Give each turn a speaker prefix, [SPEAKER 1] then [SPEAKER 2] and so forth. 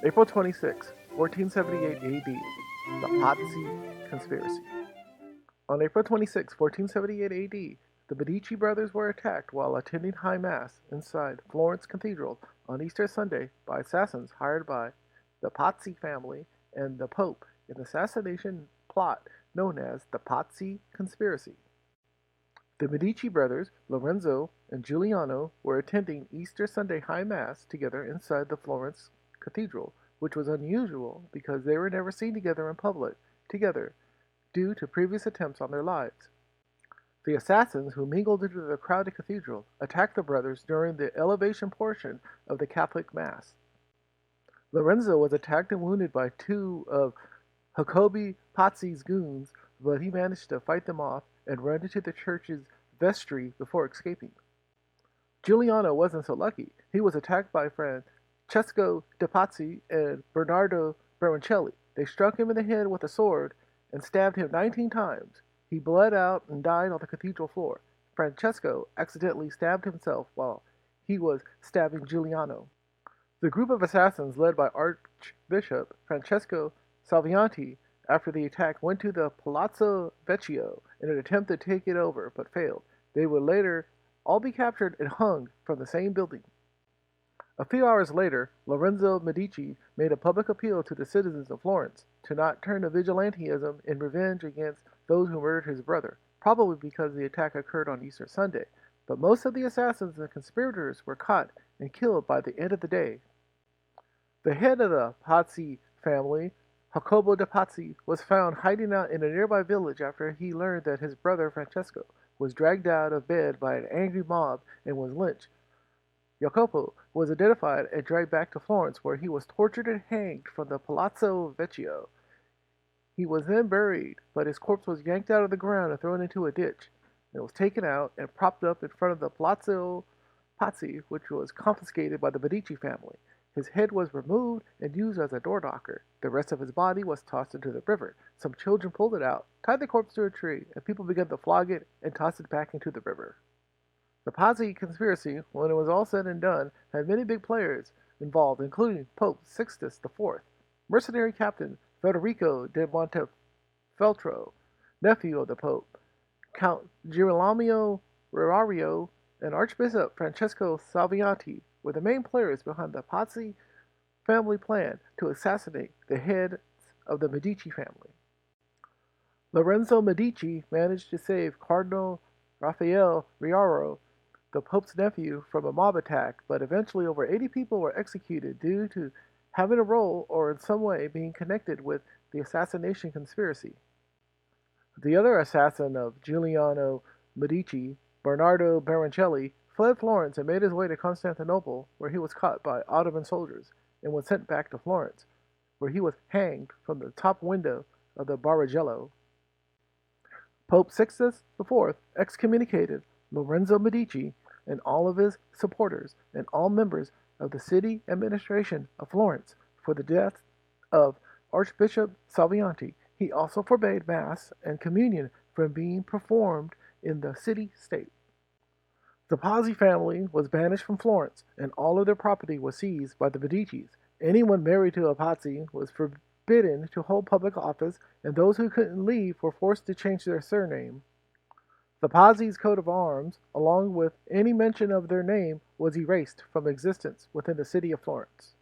[SPEAKER 1] April 26, 1478 AD, the Pazzi Conspiracy. On April 26, 1478 AD, the Medici Brothers were attacked while attending High Mass inside Florence Cathedral on Easter Sunday by assassins hired by the Pazzi family and the Pope in the assassination plot known as the Pazzi Conspiracy. The Medici brothers, Lorenzo and Giuliano, were attending Easter Sunday High Mass together inside the Florence Cathedral, which was unusual because they were never seen together in public, together, due to previous attempts on their lives. The assassins, who mingled into the crowded cathedral, attacked the brothers during the elevation portion of the Catholic Mass. Lorenzo was attacked and wounded by two of Jacobi Pazzi's goons, but he managed to fight them off and run into the church's vestry before escaping. Giuliano wasn't so lucky. He was attacked by Francesco de Pazzi and Bernardo Baroncelli. They struck him in the head with a sword and stabbed him 19 times. He bled out and died on the cathedral floor. Francesco accidentally stabbed himself while he was stabbing Giuliano. The group of assassins led by Archbishop Francesco Salviati after the attack went to the Palazzo Vecchio in an attempt to take it over, but failed. They would later all be captured and hung from the same building. A few hours later, Lorenzo Medici made a public appeal to the citizens of Florence to not turn to vigilantism in revenge against those who murdered his brother, probably because the attack occurred on Easter Sunday. But most of the assassins and conspirators were caught and killed by the end of the day. The head of the Pazzi family, Jacopo de Pazzi, was found hiding out in a nearby village after he learned that his brother Francesco was dragged out of bed by an angry mob and was lynched. Jacopo was identified and dragged back to Florence, where he was tortured and hanged from the Palazzo Vecchio. He was then buried, but his corpse was yanked out of the ground and thrown into a ditch. It was taken out and propped up in front of the Palazzo Pazzi, which was confiscated by the Medici family. His head was removed and used as a door knocker. The rest of his body was tossed into the river. Some children pulled it out, tied the corpse to a tree, and people began to flog it and toss it back into the river. The Pazzi conspiracy, when it was all said and done, had many big players involved, including Pope Sixtus IV, mercenary captain Federico de Montefeltro, nephew of the Pope, Count Girolamo Riario, and Archbishop Francesco Salviati were the main players behind the Pazzi family plan to assassinate the heads of the Medici family. Lorenzo Medici managed to save Cardinal Raphael Riario, the Pope's nephew, from a mob attack, but eventually over 80 people were executed due to having a role or in some way being connected with the assassination conspiracy. The other assassin of Giuliano Medici, Bernardo Baroncelli, fled Florence and made his way to Constantinople, where he was caught by Ottoman soldiers and was sent back to Florence, where he was hanged from the top window of the Bargello. Pope Sixtus IV excommunicated Lorenzo Medici and all of his supporters and all members of the city administration of Florence for the death of Archbishop Salviati. He also forbade Mass and communion from being performed in the city-state. The Pazzi family was banished from Florence, and all of their property was seized by the Medicis. Anyone married to a Pazzi was forbidden to hold public office, and those who couldn't leave were forced to change their surname. The Pazzi's coat of arms, along with any mention of their name, was erased from existence within the city of Florence.